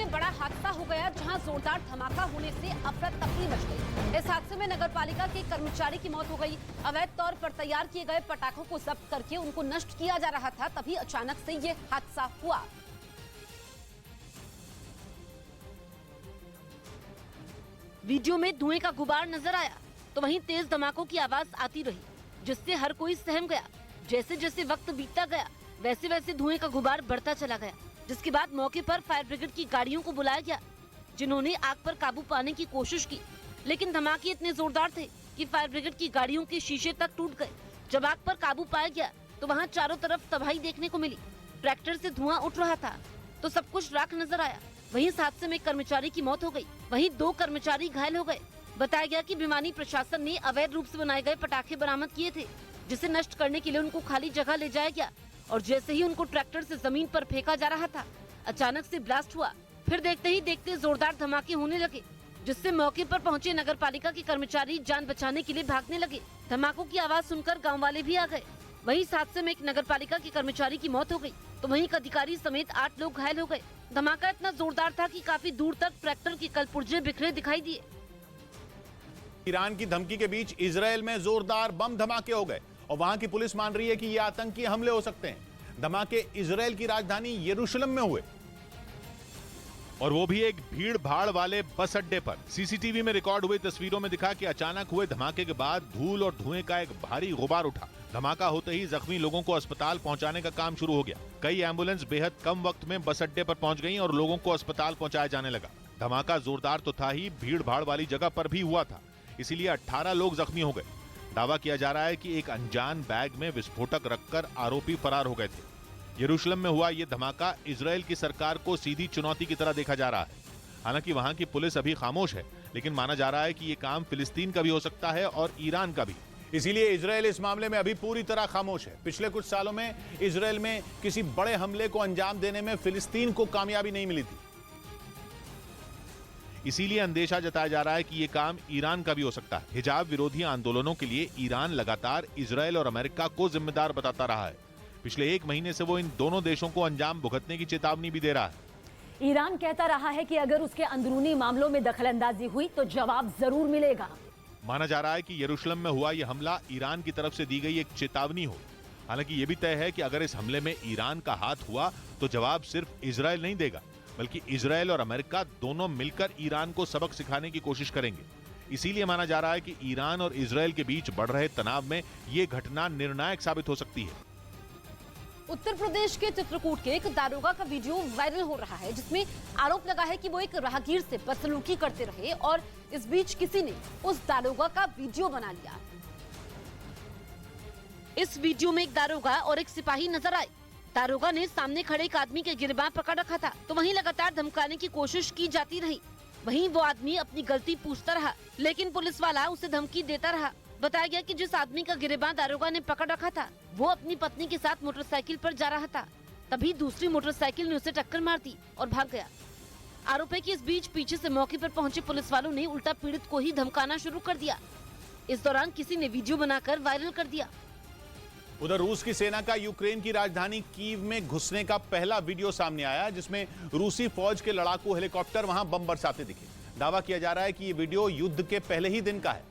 में बड़ा हादसा हो गया, जहां जोरदार धमाका होने से अफरा तफरी मच गई। इस हादसे में नगरपालिका के कर्मचारी की मौत हो गई। अवैध तौर पर तैयार किए गए पटाखों को जब्त करके उनको नष्ट किया जा रहा था, तभी अचानक से ये हादसा हुआ। वीडियो में धुएं का गुबार नजर आया तो वहीं तेज धमाकों की आवाज आती रही, जिससे हर कोई सहम गया। जैसे जैसे वक्त बीतता गया वैसे वैसे धुएं का गुबार बढ़ता चला गया, जिसके बाद मौके पर फायर ब्रिगेड की गाड़ियों को बुलाया गया, जिन्होंने आग पर काबू पाने की कोशिश की। लेकिन धमाके इतने जोरदार थे कि फायर ब्रिगेड की गाड़ियों के शीशे तक टूट गए। जब आग पर काबू पाया गया तो वहाँ चारों तरफ तबाही देखने को मिली। ट्रैक्टर से धुआं उठ रहा था तो सब कुछ राख नजर आया। वहीं इस हादसे में एक कर्मचारी की मौत हो गई, वहीं 2 कर्मचारी घायल हो गए। बताया गया कि भिवानी प्रशासन ने अवैध रूप से बनाए गए पटाखे बरामद किए थे, जिसे नष्ट करने के लिए उनको खाली जगह ले जाया गया और जैसे ही उनको ट्रैक्टर से जमीन पर फेंका जा रहा था, अचानक से ब्लास्ट हुआ। फिर देखते ही देखते जोरदार धमाके होने लगे, जिससे मौके पर पहुंचे नगरपालिका के कर्मचारी जान बचाने के लिए भागने लगे। धमाकों की आवाज सुनकर गाँव वाले भी आ गए। वहीं इस हादसे में एक नगरपालिका के कर्मचारी की मौत हो गई तो वहीं एक अधिकारी समेत 8 लोग घायल हो गए। धमाका इतना जोरदार था कि काफी दूर तक ट्रैक्टर के कलपुर्जे बिखरे दिखाई दिए। ईरान की धमकी के बीच इजराइल में जोरदार बम धमाके हो गए और वहां की पुलिस मान रही है कि ये आतंकी हमले हो सकते हैं। धमाके इजराइल की राजधानी यरूशलेम में हुए और वो भी एक भीड़ भाड़ वाले बस अड्डे पर। सीसीटीवी में रिकॉर्ड हुई तस्वीरों में दिखा कि अचानक हुए धमाके के बाद धूल और धुएं का एक भारी गुबार उठा। धमाका होते ही जख्मी लोगों को अस्पताल पहुंचाने का काम शुरू हो गया। कई एम्बुलेंस बेहद कम वक्त में बस अड्डे पर पहुंच गईं और लोगों को अस्पताल पहुंचाया जाने लगा। धमाका जोरदार तो था ही, भीड़ भाड़ वाली जगह पर भी हुआ था, इसीलिए 18 लोग जख्मी हो गए। दावा किया जा रहा है कि एक अनजान बैग में विस्फोटक रखकर आरोपी फरार हो गए थे। यरूशलेम में हुआ ये धमाका इजराइल की सरकार को सीधी चुनौती की तरह देखा जा रहा है। हालांकि वहां की पुलिस अभी खामोश है, लेकिन माना जा रहा है कि ये काम फिलिस्तीन का भी हो सकता है और ईरान का भी। इसीलिए इजराइल इस मामले में अभी पूरी तरह खामोश है। पिछले कुछ सालों में इजराइल में किसी बड़े हमले को अंजाम देने में फिलिस्तीन को कामयाबी नहीं मिली थी। इसीलिए अंदेशा जताया जा रहा है कि ये काम ईरान का भी हो सकता है। हिजाब विरोधी आंदोलनों के लिए ईरान लगातार इजराइल और अमेरिका को जिम्मेदार बताता रहा है। पिछले 1 महीने से वो इन दोनों देशों को अंजाम भुगतने की चेतावनी भी दे रहा है। ईरान कहता रहा है कि अगर उसके अंदरूनी मामलों में दखलंदाजी हुई तो जवाब जरूर मिलेगा। माना जा रहा है कि यरूशलेम में हुआ यह हमला ईरान की तरफ से दी गई एक चेतावनी हो। हालांकि यह भी तय है कि अगर इस हमले में ईरान का हाथ हुआ तो जवाब सिर्फ इजराइल नहीं देगा, बल्कि इजराइल और अमेरिका दोनों मिलकर ईरान को सबक सिखाने की कोशिश करेंगे। इसीलिए माना जा रहा है कि ईरान और इजराइल के बीच बढ़ रहे तनाव में ये घटना निर्णायक साबित हो सकती है। उत्तर प्रदेश के चित्रकूट के एक दारोगा का वीडियो वायरल हो रहा है, जिसमें आरोप लगा है कि वो एक राहगीर से बदसलूकी करते रहे और इस बीच किसी ने उस दारोगा का वीडियो बना लिया। इस वीडियो में एक दारोगा और एक सिपाही नजर आए। दारोगा ने सामने खड़े एक आदमी के गिरबान पकड़ रखा था तो वहीं लगातार धमकाने की कोशिश की जाती रही। वहीं वो आदमी अपनी गलती पूछता रहा, लेकिन पुलिस वाला उसे धमकी देता रहा। बताया गया कि जिस आदमी का गिरबान दारोगा ने पकड़ रखा था वो अपनी पत्नी के साथ मोटरसाइकिल पर जा रहा था, तभी दूसरी मोटरसाइकिल ने उसे टक्कर मार दी और भाग गया। आरोप है कि इस बीच पीछे से मौके पर पहुंचे पुलिस वालों ने उल्टा पीड़ित को ही धमकाना शुरू कर दिया। इस दौरान किसी ने वीडियो बनाकर वायरल कर दिया। उधर रूस की सेना का यूक्रेन की राजधानी कीव में घुसने का पहला वीडियो सामने आया, जिसमें रूसी फौज के लड़ाकू हेलीकॉप्टर वहां बम बरसाते दिखे। दावा किया जा रहा है कि यह वीडियो युद्ध के पहले ही दिन का है,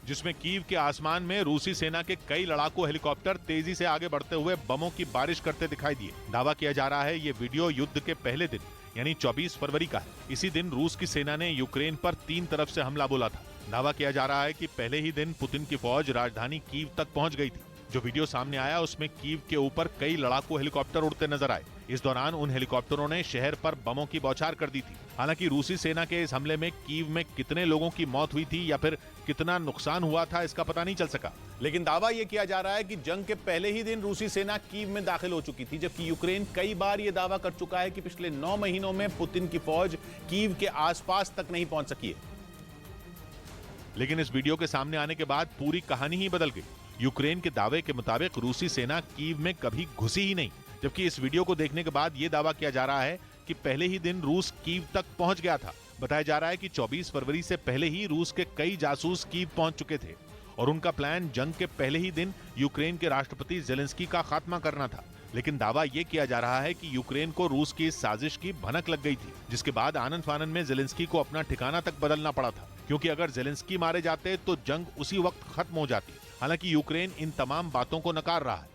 जिसमें कीव के आसमान में रूसी सेना के कई लड़ाकू हेलीकॉप्टर तेजी से आगे बढ़ते हुए बमों की बारिश करते दिखाई दिए। दावा किया जा रहा है ये वीडियो युद्ध के पहले दिन यानी 24 फरवरी का है। इसी दिन रूस की सेना ने यूक्रेन पर 3 तरफ से हमला बोला था। दावा किया जा रहा है कि पहले ही दिन पुतिन की फौज राजधानी कीव तक पहुंच गई थी। जो वीडियो सामने आया उसमें कीव के ऊपर कई लड़ाकू हेलीकॉप्टर उड़ते नजर आए। इस दौरान उन हेलीकॉप्टरों ने शहर पर बमों की बौछार कर दी थी। हालांकि रूसी सेना के इस हमले में कीव में कितने लोगों की मौत हुई थी या फिर कितना नुकसान हुआ था इसका पता नहीं चल सका। लेकिन दावा यह किया जा रहा है कि जंग के पहले ही दिन रूसी सेना कीव में दाखिल हो चुकी थी, जबकि यूक्रेन कई बार यह दावा कर चुका है कि पिछले 9 महीनों में पुतिन की फौज कीव के आसपास तक नहीं पहुंच सकी है। लेकिन इस वीडियो के सामने आने के बाद पूरी कहानी ही बदल गई। यूक्रेन के दावे के मुताबिक रूसी सेना कीव में कभी घुसी ही नहीं, जबकि इस वीडियो को देखने के बाद यह दावा किया जा रहा है कि पहले ही दिन रूस कीव तक पहुंच गया था। बताया जा रहा है कि 24 फरवरी से पहले ही रूस के कई जासूस कीव पहुंच चुके थे और उनका प्लान जंग के पहले ही दिन यूक्रेन के राष्ट्रपति जेलेंस्की का खात्मा करना था। लेकिन दावा यह किया जा रहा है कि यूक्रेन को रूस की इस साजिश की भनक लग गई थी, जिसके बाद आनन फानन में जेलेंस्की को अपना ठिकाना तक बदलना पड़ा था, क्योंकि अगर जेलेंस्की मारे जाते तो जंग उसी वक्त खत्म हो जाती। हालांकि यूक्रेन इन तमाम बातों को नकार रहा है।